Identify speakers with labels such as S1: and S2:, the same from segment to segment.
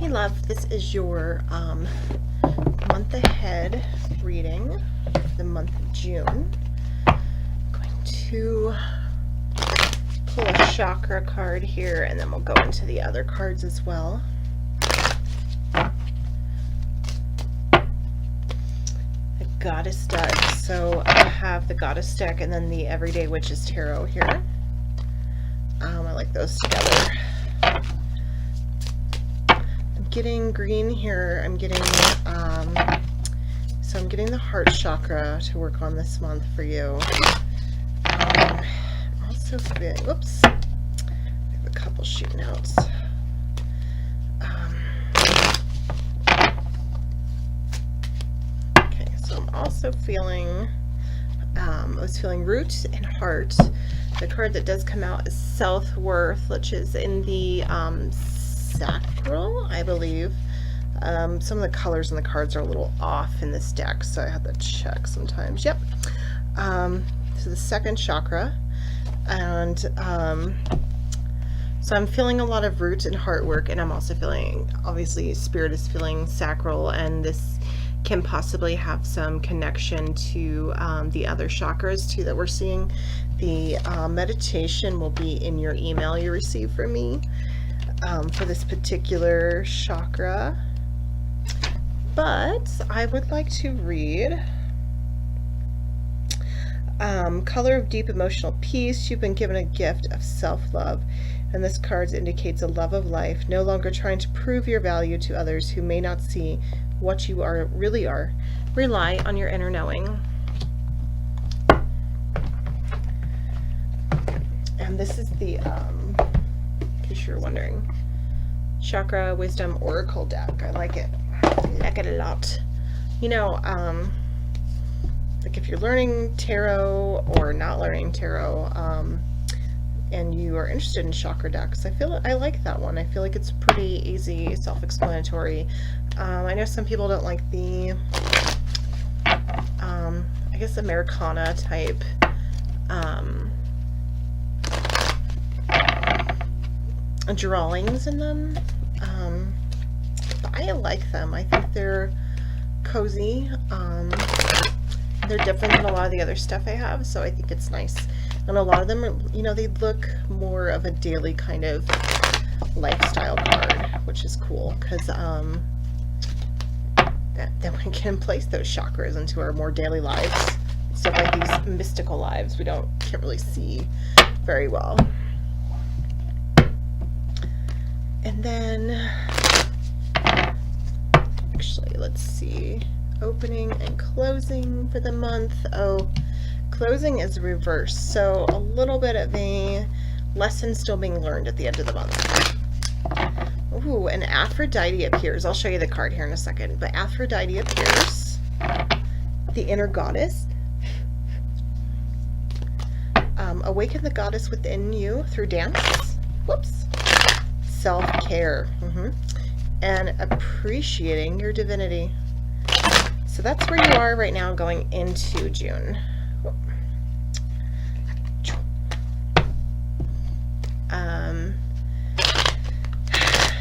S1: Hey love, this is your month ahead reading for the month of June. I'm going to pull a chakra card here and then we'll go into the other cards as well. The Goddess deck. So I have the Goddess deck and then the Everyday Witches Tarot here. I like those together. Getting green here. I'm getting so I'm getting the heart chakra to work on this month for you. Also feeling, whoops, I have a couple sheet notes. Okay, so I'm also feeling I was feeling root and heart. The card that does come out is self-worth, which is in the sacral, I believe. Some of the colors in the cards are a little off in this deck, so I have to check sometimes. Yep. So the second chakra, and so I'm feeling a lot of root and heart work, and I'm also feeling, obviously, spirit is feeling sacral, and this can possibly have some connection to the other chakras too that we're seeing. The meditation will be in your email you receive from me. For this particular chakra, but I would like to read Color of Deep Emotional Peace. You've been given a gift of self-love, and this card indicates a love of life, no longer trying to prove your value to others who may not see what you really are. Rely on your inner knowing. And this is the in case you're wondering, Chakra Wisdom Oracle deck. I like it. I like it a lot. You know, like if you're learning tarot or not learning tarot, and you are interested in chakra decks, I like that one. I feel like it's pretty easy, self-explanatory. I know some people don't like the, I guess, Americana type drawings in them, but I like them. I think they're cozy. They're different than a lot of the other stuff I have, so I think it's nice. And a lot of them are, you know, they look more of a daily kind of lifestyle card, which is cool, because then we can place those chakras into our more daily lives, stuff like these mystical lives we can't really see very well. And then, actually, let's see, opening and closing for the month. Oh, closing is reversed, so a little bit of a lesson still being learned at the end of the month. Ooh, and Aphrodite appears. I'll show you the card here in a second, but Aphrodite appears, the inner goddess. Awaken the goddess within you through dance. Whoops. Self-care, and appreciating your divinity. So that's where you are right now going into June.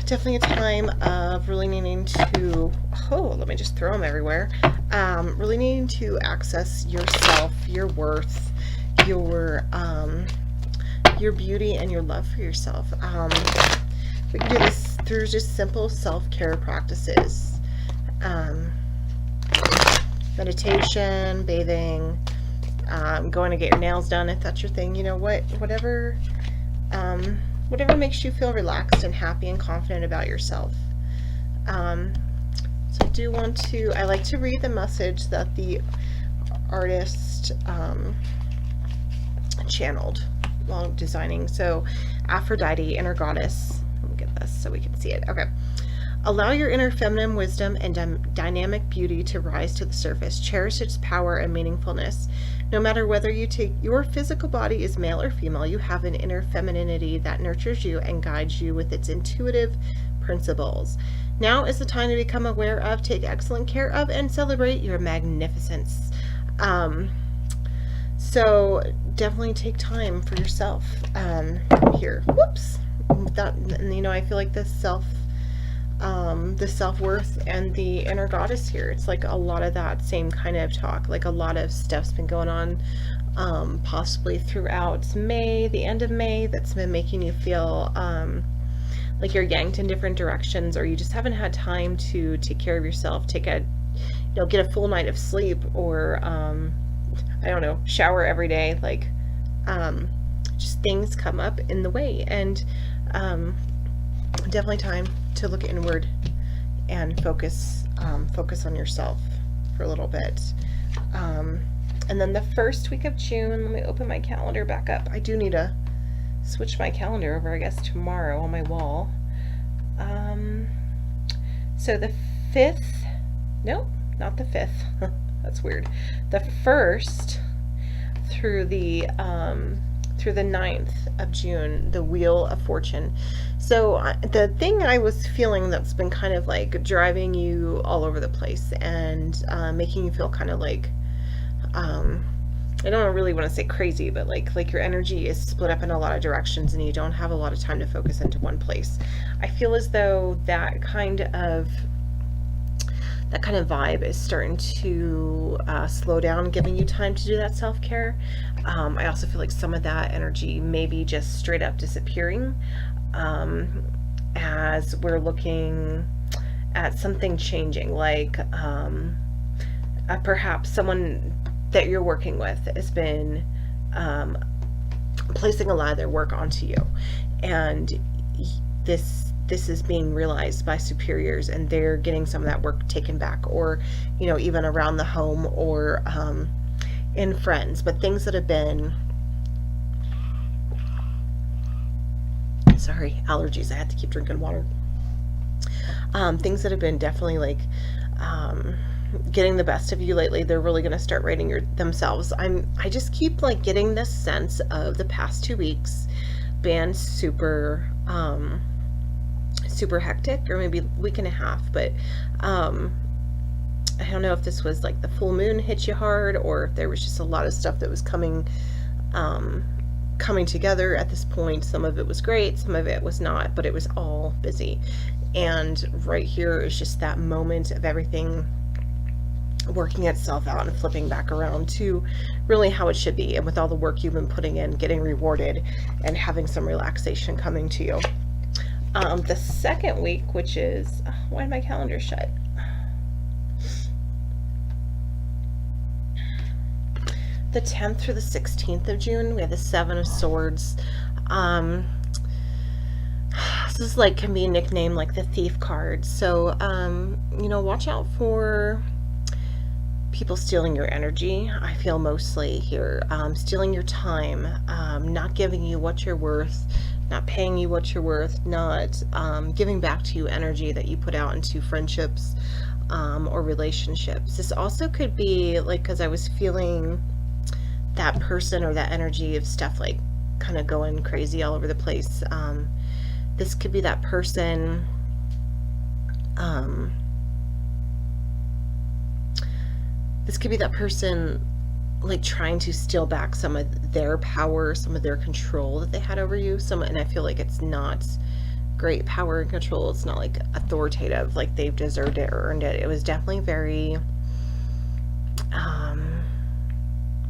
S1: Definitely a time of really needing to, let me just throw them everywhere. Really needing to access yourself, your worth, your beauty, and your love for yourself. We can do this through just simple self-care practices. Meditation, bathing, going to get your nails done if that's your thing. You know, whatever makes you feel relaxed and happy and confident about yourself. So I like to read the message that the artist channeled while designing. So Aphrodite, inner goddess. Let me get this so we can see it. Okay. Allow your inner feminine wisdom and dynamic beauty to rise to the surface. Cherish its power and meaningfulness. No matter whether your physical body is male or female, you have an inner femininity that nurtures you and guides you with its intuitive principles. Now is the time to become aware of, take excellent care of, and celebrate your magnificence. So definitely take time for yourself here. Whoops. That, you know, I feel like this self the self-worth and the inner goddess here. It's like a lot of that same kind of talk, like a lot of stuff's been going on, possibly throughout May, the end of May, that's been making you feel like you're yanked in different directions, or you just haven't had time to take care of yourself, take a, get a full night of sleep, or I don't know, shower every day. Like just things come up in the way, and definitely time to look inward and focus on yourself for a little bit. And then the first week of June, let me open my calendar back up. I do need to switch my calendar over, I guess, tomorrow on my wall. So the 5th, nope, not the 5th. That's weird. The 1st through the 9th of June, the Wheel of Fortune. So the thing I was feeling that's been kind of like driving you all over the place and making you feel kind of like, I don't really want to say crazy, but like your energy is split up in a lot of directions and you don't have a lot of time to focus into one place. I feel as though that kind of vibe is starting to slow down, giving you time to do that self-care. I also feel like some of that energy may be just straight up disappearing as we're looking at something changing, like perhaps someone that you're working with has been placing a lot of their work onto you, and this is being realized by superiors, and they're getting some of that work taken back, or even around the home, or in friends, but things that have been, sorry, allergies, I had to keep drinking water. Things that have been definitely like getting the best of you lately, they're really going to start writing themselves. I just keep like getting this sense of the past 2 weeks been super hectic, or maybe week and a half, but I don't know if this was like the full moon hit you hard, or if there was just a lot of stuff that was coming together at this point. Some of it was great, some of it was not, but it was all busy. And right here is just that moment of everything working itself out and flipping back around to really how it should be, and with all the work you've been putting in, getting rewarded and having some relaxation coming to you. The second week, which is, why did my calendar shut? The 10th through the 16th of June, we have the 7 of Swords. This is like, can be nicknamed like the thief card. So, watch out for people stealing your energy. I feel mostly here, stealing your time, not giving you what you're worth, not paying you what you're worth, not giving back to you energy that you put out into friendships or relationships. This also could be like, because I was feeling that person or that energy of stuff like kind of going crazy all over the place. This could be that person like trying to steal back some of their power, some of their control that they had over you. And I feel like it's not great power and control. It's not like authoritative, like they've deserved it or earned it. It was definitely very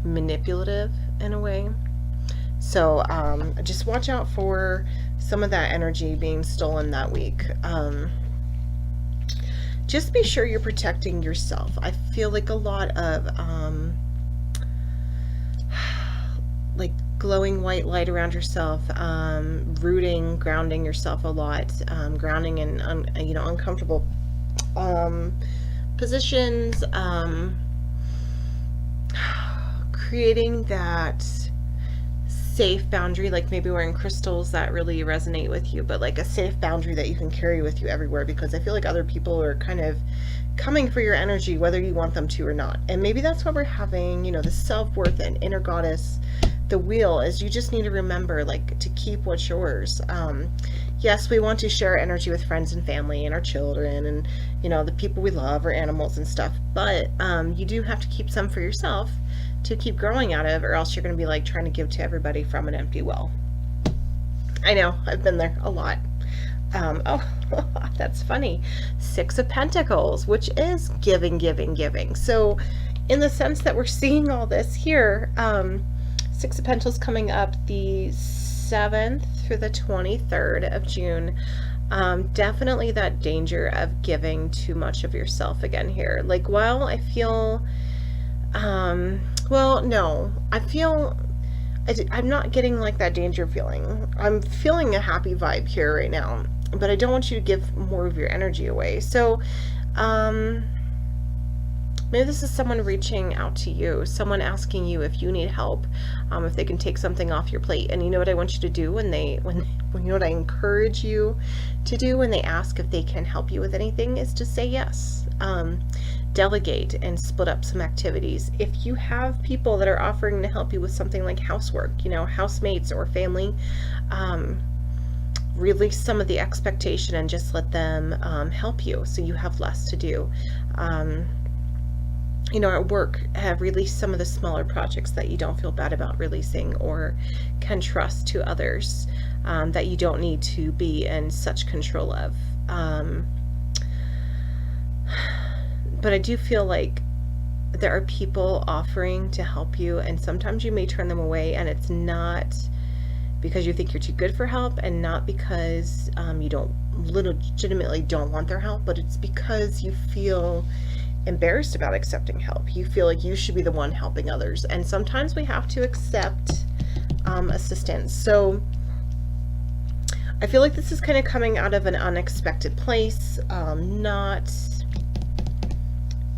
S1: manipulative in a way. So just watch out for some of that energy being stolen that week. Just be sure you're protecting yourself. I feel like a lot of like glowing white light around yourself, rooting, grounding yourself a lot, grounding in uncomfortable positions, creating that safe boundary, like maybe wearing crystals that really resonate with you, but like a safe boundary that you can carry with you everywhere, because I feel like other people are kind of coming for your energy whether you want them to or not. And maybe that's why we're having, the self-worth and inner goddess, the wheel, is you just need to remember like to keep what's yours. Yes, we want to share our energy with friends and family and our children and the people we love, or animals and stuff, but you do have to keep some for yourself to keep growing out of, or else you're going to be like trying to give to everybody from an empty well. I know, I've been there a lot. Oh, that's funny. Six of Pentacles, which is giving, giving, giving. So, in the sense that we're seeing all this here, Six of Pentacles coming up the 7th through the 23rd of June. Definitely that danger of giving too much of yourself again here. Like, while I feel, well, no, I feel, I'm not getting like that danger feeling. I'm feeling a happy vibe here right now, but I don't want you to give more of your energy away. So, maybe this is someone reaching out to you, someone asking you if you need help, if they can take something off your plate. And you know what I want you to do when you know what I encourage you to do when they ask if they can help you with anything is to say yes. Delegate and split up some activities. If you have people that are offering to help you with something like housework, housemates or family, release some of the expectation and just let them help you so you have less to do. At work, have released some of the smaller projects that you don't feel bad about releasing or can trust to others, that you don't need to be in such control of. But I do feel like there are people offering to help you, and sometimes you may turn them away, and it's not because you think you're too good for help, and not because you legitimately don't want their help, but it's because you feel embarrassed about accepting help. You feel like you should be the one helping others, and sometimes we have to accept assistance. So I feel like this is kind of coming out of an unexpected place, not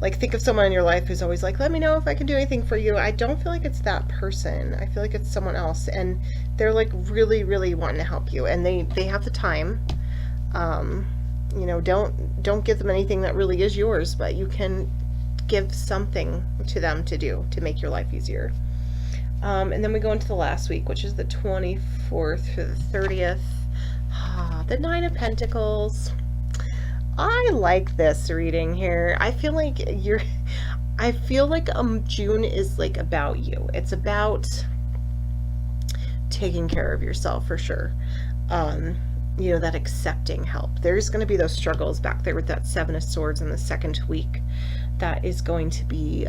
S1: like, think of someone in your life who's always like, let me know if I can do anything for you. I don't feel like it's that person. I feel like it's someone else, and they're like really, really wanting to help you, and they have the time. Don't give them anything that really is yours, but you can give something to them to do to make your life easier. And then we go into the last week, which is the 24th through the 30th. The Nine of Pentacles. I like this reading here. I feel like June is like about you. It's about taking care of yourself for sure. That accepting help. There's going to be those struggles back there with that Seven of Swords in the second week. That is going to be,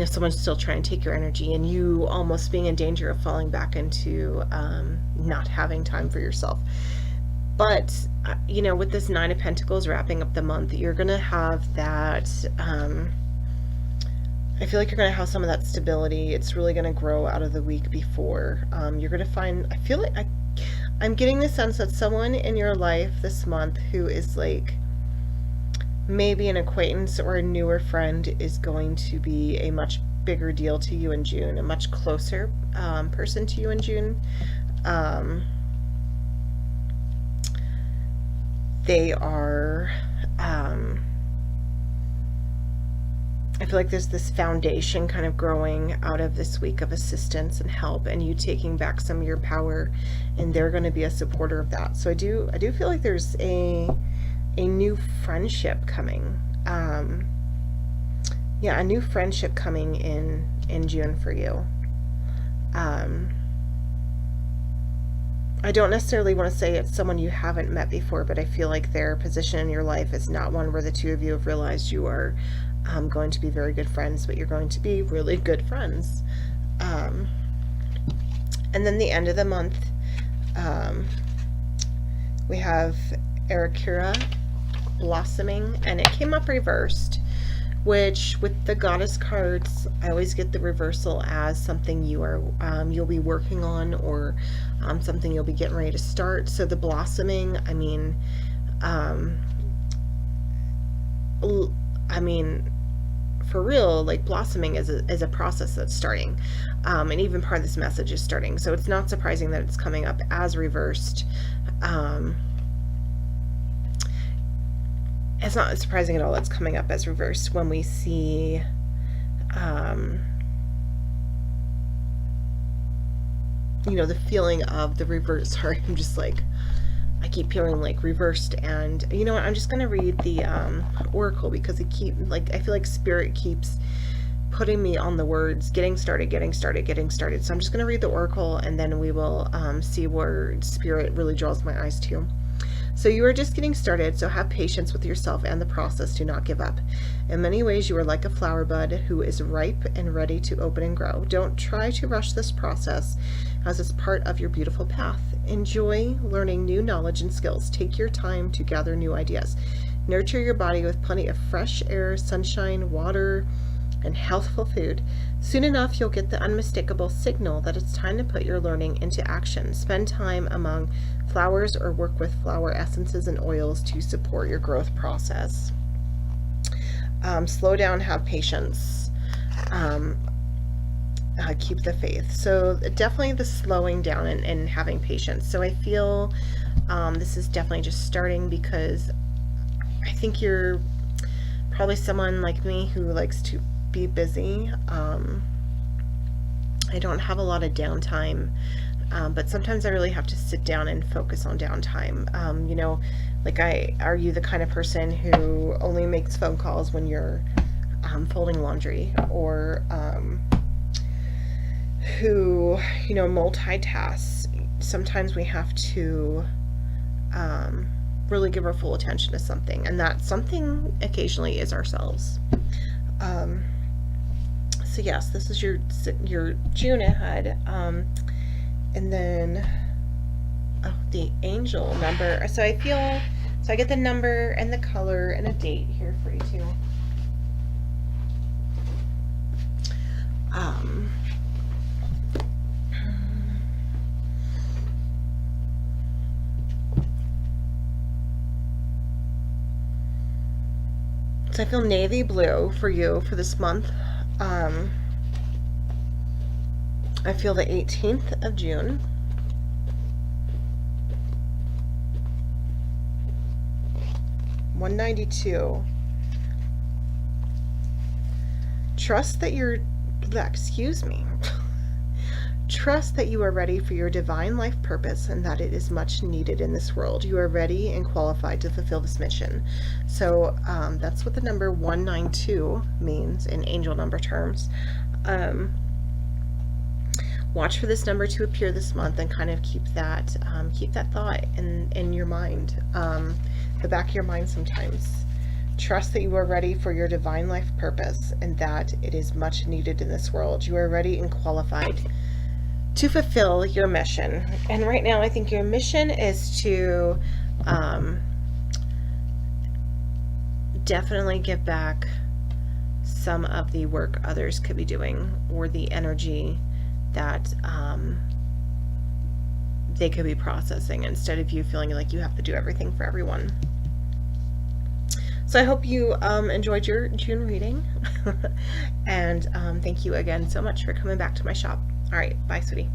S1: someone's still trying to take your energy, and you almost being in danger of falling back into not having time for yourself. But, with this Nine of Pentacles wrapping up the month, you're going to have that, I feel like you're going to have some of that stability. It's really going to grow out of the week before. You're going to find, I feel like, I'm getting the sense that someone in your life this month who is like maybe an acquaintance or a newer friend is going to be a much bigger deal to you in June, a much closer person to you in June. They are, I feel like there's this foundation kind of growing out of this week of assistance and help, and you taking back some of your power, and they're going to be a supporter of that. So I do feel like there's a new friendship coming. A new friendship coming in June for you. I don't necessarily want to say it's someone you haven't met before, but I feel like their position in your life is not one where the two of you have realized you are going to be very good friends, but you're going to be really good friends. And then the end of the month, we have Arakura blossoming, and it came up reversed, which with the Goddess cards, I always get the reversal as something you'll be working on, or something you'll be getting ready to start. So the blossoming, for real, like blossoming is a process that's starting, and even part of this message is starting. So it's not surprising that it's coming up as reversed. It's not surprising at all it's coming up as reversed when we see the feeling of the reverse. Sorry, I'm just like, I keep hearing like reversed, and you know what, I'm just gonna read the oracle, because I feel like Spirit keeps putting me on the words getting started, getting started, getting started. So I'm just going to read the oracle, and then we will see where Spirit really draws my eyes to. So you are just getting started, so have patience with yourself and the process. Do not give up. In many ways, you are like a flower bud who is ripe and ready to open and grow. Don't try to rush this process, as it's part of your beautiful path. Enjoy learning new knowledge and skills. Take your time to gather new ideas. Nurture your body with plenty of fresh air, sunshine, water, and healthful food. Soon enough, you'll get the unmistakable signal that it's time to put your learning into action. Spend time among flowers or work with flower essences and oils to support your growth process. Slow down, have patience, keep the faith. So definitely the slowing down and having patience. So I feel this is definitely just starting, because I think you're probably someone like me who likes to be busy. I don't have a lot of downtime, but sometimes I really have to sit down and focus on downtime. Like are you the kind of person who only makes phone calls when you're folding laundry, or who multitasks? Sometimes we have to really give our full attention to something, and that something occasionally is ourselves. So yes, this is your June ahead, and then the angel number. So I get the number and the color and a date here for you too. So I feel navy blue for you for this month. I feel the 18th of June. $192. Trust that Trust that you are ready for your divine life purpose, and that it is much needed in this world. You are ready and qualified to fulfill this mission. So that's what the number 192 means in angel number terms. Watch for this number to appear this month, and kind of keep that thought in your mind, the back of your mind sometimes. Trust that you are ready for your divine life purpose, and that it is much needed in this world. You are ready and qualified to fulfill your mission. And right now, I think your mission is to definitely give back some of the work others could be doing, or the energy that they could be processing, instead of you feeling like you have to do everything for everyone. So I hope you enjoyed your June reading. And thank you again so much for coming back to my shop. All right, bye, sweetie.